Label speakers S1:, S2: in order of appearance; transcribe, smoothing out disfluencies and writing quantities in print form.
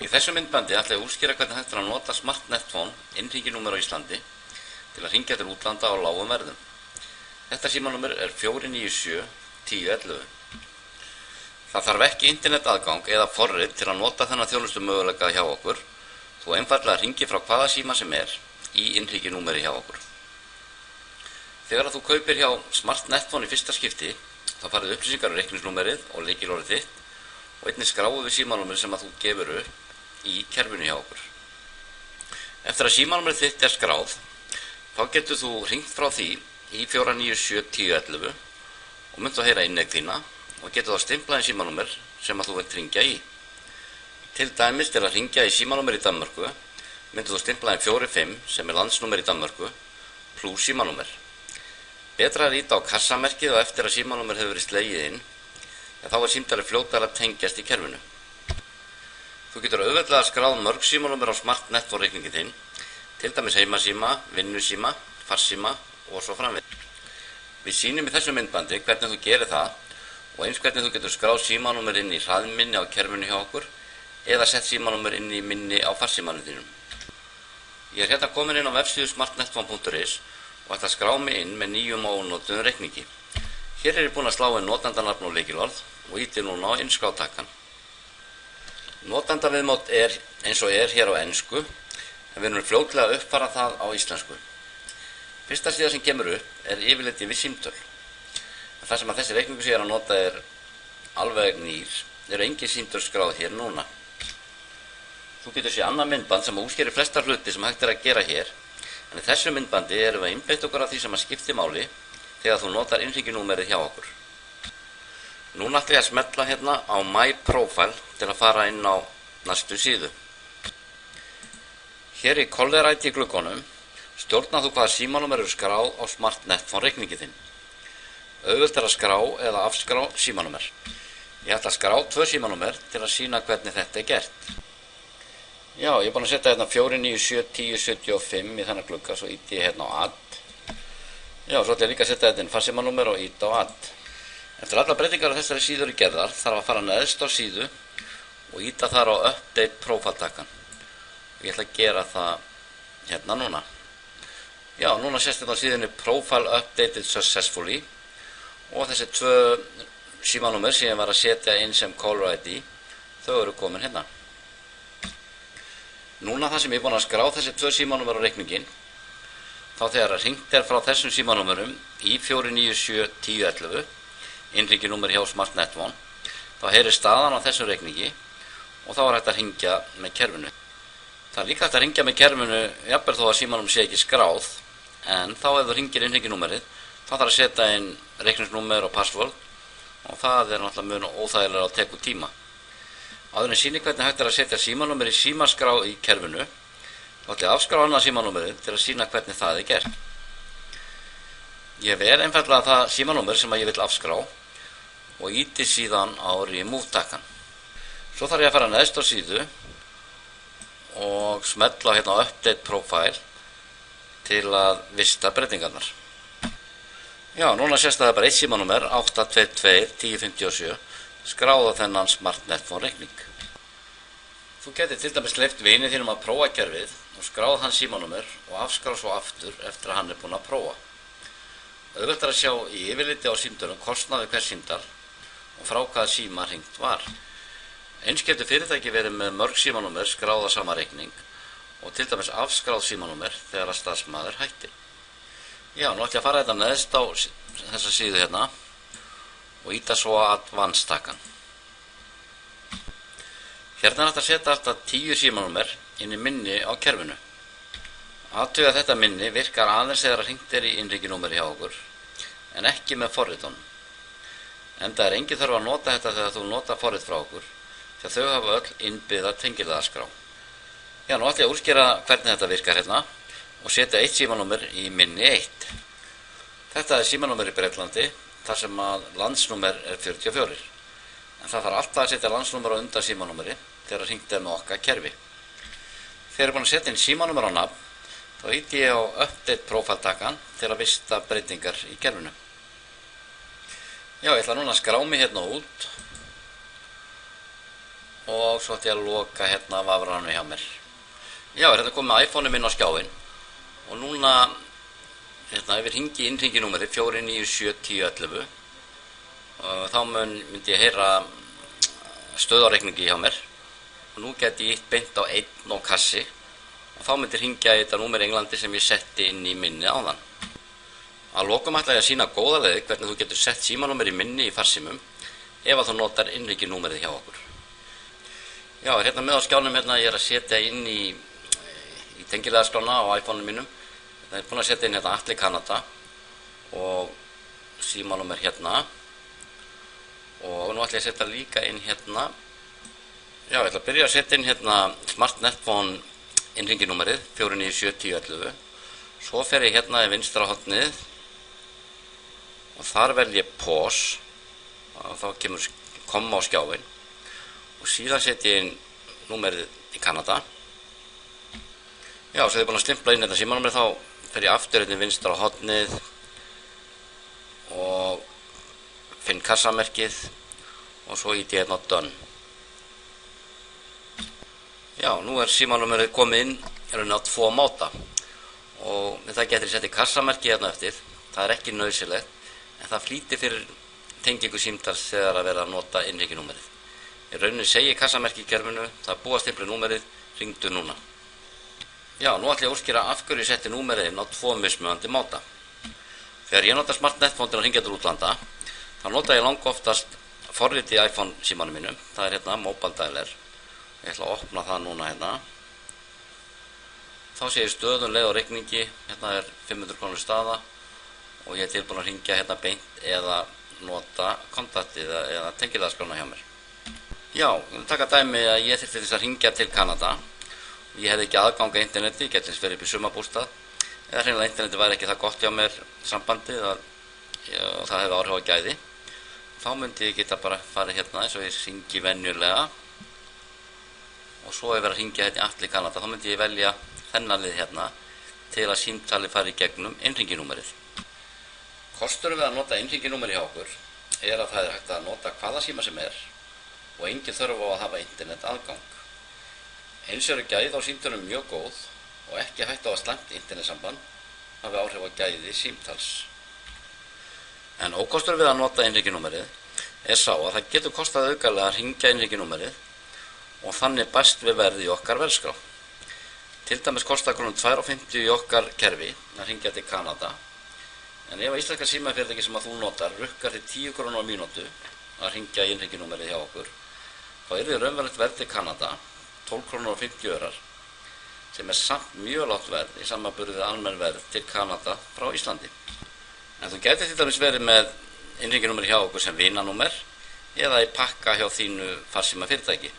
S1: Í þessu myndbandi ætla ég að útskýra hvernig hægt er að nota Smart Netphone innringinúmer á Íslandi til að hringja til útlanda á lágum verðum. Þetta símanúmer er 497 1011. Það þarf ekki internetaðgang eða forrit til að nota þennan þjónustu möguleika hjá okkur, þú einfaldlega hringir frá hvaða síma sem er í innringinúmeri hjá okkur. Þegar þú kaupir hjá Smart Netphone í fyrsta skipti, þá farið upplýsingar reikningsnúmerið og lykilorðið þitt og einnig skráu við símanúmerið sem að þú gefur upp í kerfinu hjá okkur. Eftir að símanúmerið þitt er skráð, þá getur þú hringt frá því í 497 1011 og myndu að heyra innegg þína og getur þá stimplað inn símanúmer sem að þú vilt hringja í. Til dæmis til að hringja í símanúmer í Danmörku, myndu þú stimplað inn 45 sem er landsnúmer í Danmörku pluss símanúmer. Betra er að íta á kassamerkið og eftir að símanúmer hefur verið slegið inn, þá er símtalið fljótara að tengjast í kerfinu. Þú getur auðveldlega skráð mörg símanúmer á Smart Netphone reikningin þinn, til dæmis heimasíma, vinnusíma, farsíma og svo framvegis. Við sýnum í þessu myndbandi hvernig þú gerir það og eins hvernig þú getur skráð símanúmer inn í hraðminni á kerfinu hjá okkur eða sett símanúmer inn í minni á farsímanum þínum. Ég er hérna komin inn á vefsíðu smartnetphone.is og ætla að skrá mig inn með nýjum og ónotuðum reikningi. Hér er ég búinn að slá inn notandanafn og lykilorð og íti núna á innskrátakkan. Notandaviðmót er eins og er hér á ensku, en við erum fljótlega að uppfara það á íslensku. Fyrsta síða sem kemur upp er yfirlit yfir símtöl. Það sem að þessi reikningu sem ég er að nota er alveg nýr, eru engin símtöl skráð hér núna. Þú getur séð annað myndband sem útskýrir flestar hluti sem hægt er að gera hér, en í þessu myndbandi erum við að einbeita okkur af því sem að skipti máli þegar þú notar innringinúmerið hjá okkur. Núna ætla ég að smella hérna á My Profile til að fara inn á næstu síðu. Hér í Caller ID glugganum stjórnar þú hvaða símanúmer eru skráð á Smart Netphone reikningin þinn. Auðvelt er að skrá eða afskrá símanúmer. Ég ætla að skrá 2 símanúmer til að sýna hvernig þetta er gert. Já, ég er búinn að setja hérna 497 1075 í þennan glugga, svo íti ég hérna á Add. Já, svo ætla ég líka að setja þetta inn farsímanúmer og íta á Add. Eftir alla breytingar á þessari síður í gerðar þarf að fara neðst á síðu og íta þar á Update Profile takkan. Ég ætla að gera það hérna núna. Já, núna sést þetta á síðunni Profile Updated Successfully og þessi 2 símanúmer sem ég var að setja inn sem Caller ID, þau eru komin hérna. Núna það sem ég er búinn að skrá þessi 2 símanúmer á reikningin, þá þegar að hringt er frá þessum símanúmerum í 497 1011, innringinúmer hjá Smart Netphone, þá heyrir staðan á þessum reikningi og þá er hægt að hringja með kerfinu. Það er líka hægt að hringja með kerfinu jafnvel þó að símanúmer sé ekki skráð, en þá ef þú hringir innringinúmerið, þá þarf að setja inn reikningsnúmer og password og það er náttúrulega mun óþægilega að tekur tíma. Áður en sýni hvernig hægt er að setja símanúmer í símaskrá í kerfinu, þá ætla ég að afskrá annað símanúmerið til að sýna hvernig það er gert. Ég ver einfaldlega það símanúmer sem ég vil afskrá og íti síðan á Remove takkan. Svo þarf ég að fara neðst á síðu og smetla hérna á Update Profile til að vista breytingarnar. Já, núna sést að það er bara 1 símanúmer, 822 1057, skráða þennan Smart Netphone reikning. Þú getur til dæmis leyft vini þínum að prófa kerfið og skráð hans símanúmer og afskrá svo aftur eftir að hann er búinn að prófa. Auðvelt er að sjá í yfirliti á símtölum kostnað við hver símtal og frá hvaða síma hringt var. Eins getur fyrirtæki verið með mörg símanúmer skráða sama reikning og til dæmis afskráð símanúmer þegar að starfsmaður hætti. Já, nú ætla ég að fara þetta neðst á þessa síðu hérna og íta svo að Advanced takkan. Hérna er hægt að setja alltaf 10 símanúmer inn í minni á kerfinu. Athuga að þetta minni virkar aðeins þegar hringt er í innringinúmeri hjá okkur, en ekki með forritunum. Enda er engin þörf að nota þetta þegar þú nota forrit frá okkur, því að þau hafa öll innbyggða tengiliðaskrá. Já, nú ætla ég að útskýra hvernig þetta virkar hérna og setja 1 símanúmer í minni 1. Þetta er símanúmer í Bretlandi, þar sem að landsnúmer er 44. En það þarf alltaf að setja landsnúmer á undan símanúmeri þegar hringt er með okkar kerfi. Þegar ég er búinn að setja inn símanúmer á nafn, þá íti ég á Update Profile takkan til að vista breytingar í kerfinu. Já, ég ætla núna að skrá mig hérna út og svo ætti ég að loka hérna vafranum hjá mér. Já, þetta komið með iPhone-ið minn á skjáinn og núna hérna ef ég hringi innringinúmerið 4971011 þá myndi ég heyra stöðvareikningi hjá mér og nú geti ég ítt beint á 1 og kassi og þá myndi hringja í þetta númer í Englandi sem ég setti inn í minni áðan. Að lokum ætla ég að sýna góða leið hvernig þú getur sett símanúmer í minni í farsímum ef að þú notar innringinúmerið hjá okkur. Já, hérna með á skjánum hérna ég er að setja inn í tengilegarskrána á iPhone-inu mínum. Það er búin að setja inn hérna Atli Canada og símanúmer hérna og nú ætla ég að setja líka inn hérna. Já, ég ætla að byrja að setja inn hérna Smart Netphone innringinúmerið 4971011. Svo fer ég hérna í vinstra hornið og þar velj ég pause og þá kemur komma á skjáinn og síðan setja ég inn númerið í Kanada. Já, svo þegar ég er búin að stimpla inn þetta símanúmerið þá fer ég aftur hérna í vinstra hornið og finn kassamerkið og svo íti ég hérna á done. Já, nú er símanúmerið komið inn á 2 máta og með það getur ég setti kassamerkið hérna eftir. Það er ekki nauðsynlegt en það flýtir fyrir tengingu símtals þegar að vera að nota innringinúmerið. Í rauninni segi kassamerkið í kerfinu, það er búið að stimpla númerið, hringdu núna. Já, nú ætla ég að útskýra af hverju ég setti númerið inn á 2 mismunandi máta. Þegar ég nota Smart Netphone til að hringja til útlanda, þá nota ég langoftast forritið í iPhone símanum mínum. Það er hérna Mobile Dialer. Ég ætla að opna það núna hérna. Þá sé ég stöðun, leið og reikningi. Hérna er 500 krónur staða og ég er tilbúin að hringja hérna beint eða nota kontaktið eða tengilegarskrána hjá mér. Já, taka dæmi að ég þyrfti þess að hringja til Kanada. Ég hefði ekki aðgang að interneti, ég geti verið upp í sumarbústað eða hreinlega interneti væri ekki það gott hjá mér sambandið og það hefði áhrif á gæði. Þá myndi ég geta bara farið hérna eins og ég hringi venjulega og svo ef ég verið að hringja hérna í Atli Canada þá myndi ég velja þennan lið hérna til að símtali fari í gegnum innringinúmerið. Kosturinn við að nota innringinúmerið hjá okkur er að það er hægt að nota hvaða síma sem er og engin þörf á að hafa internet aðgang. Eins eru gæði á símtölum mjög góð og ekki hægt á að slæmt internetsamband hafi áhrif á gæði símtals. En ókostur við að nota innringinúmerið er sá að það getur kostað aukalega að hringja innringinúmerið og þannig bæst við verð í okkar verðskrá. Til dæmis kostar krónum 2,50 í okkar kerfi að hringja til Kanada. En ef íslenska símafyrirtæki sem að þú notar rukkar til 10 krónur á mínútu að hringja í innringinúmerið hjá okkur, þá yrði raunverulegt verð til Kanada 12 krónur og 50 aurar, sem er samt mjög lágt verð í samanburði við almenn verð til Kanada frá Íslandi. En þú gæti til dæmis verið með innringinúmerið hjá okkur sem vinanúmer eða í pakka hjá þínu farsímafyrirtæki.